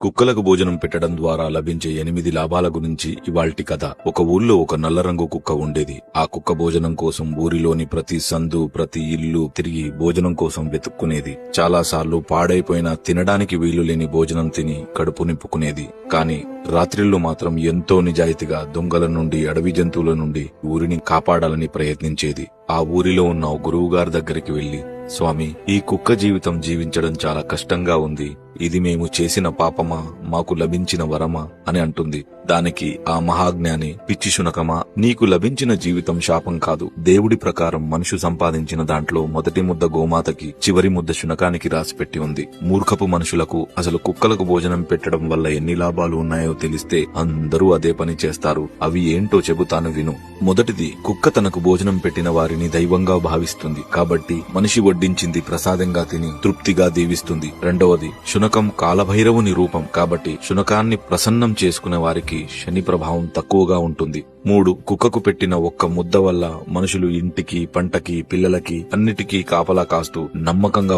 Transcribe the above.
కుక్కలకు భోజనం పెట్టడం ద్వారా లభించే 8 లాభాల గురించి ఇవాల్టి కథ. ఒక ఊళ్ళో ఒక నల్ల రంగు కుక్క ఉండేది. ఆ కుక్క భోజనం కోసం ఊరిలోని ప్రతి సందు, ప్రతి ఇల్లు తిరిగి భోజనం కోసం వెతుక్కునేది. చాలాసార్లు పాడైపోయిన, తినడానికి వీలు లేని భోజనం తిని కడుపు నింపుకునేది. కాని రాత్రిళ్ళు మాత్రం ఎంతో నిజాయితీగా దొంగల నుండి, అడవి జంతువుల నుండి ఊరిని కాపాడాలని ప్రయత్నించేది. ఆ ఊరిలో ఉన్న గురువుగారి దగ్గరికి వెళ్లి, స్వామి, ఈ కుక్క జీవితం జీవించడం చాలా కష్టంగా ఉంది. ఇది మేము చేసిన పాపమా, మాకు లభించిన వరమా అని అంటుంది. దానికి ఆ మహాజ్ఞాని, పిచ్చి శునకమా, నీకు లభించిన జీవితం శాపం కాదు. దేవుడి ప్రకారం మనుషు సంపాదించిన దాంట్లో మొదటి ముద్ద గోమాతకి, చివరి ముద్ద శునకానికి రాసిపెట్టి ఉంది. మూర్ఖపు మనుషులకు అసలు కుక్కలకు భోజనం పెట్టడం వల్ల ఎన్ని లాభాలు ఉన్నాయో తెలిస్తే అందరూ అదే పని చేస్తారు. అవి ఏంటో చెబుతాను విను. మొదటిది, కుక్క తనకు భోజనం పెట్టిన వారిని దైవంగా భావిస్తుంది కాబట్టి మనిషి వడ్డించింది ప్రసాదంగా తిని తృప్తిగా దీవిస్తుంది. రెండవది, శునకం కాలభైరవుని రూపం కాబట్టి శునకాన్ని ప్రసన్నం చేసుకునే వారికి శని ప్రభావం తక్కువగా ఉంటుంది. 3, కుక్కకు పెట్టిన ఒక్క ముద్ద వల్ల మనుషులు ఇంటికి, పంటకి, పిల్లలకి అన్నిటికీ కాపలా కాస్తూ నమ్మకంగా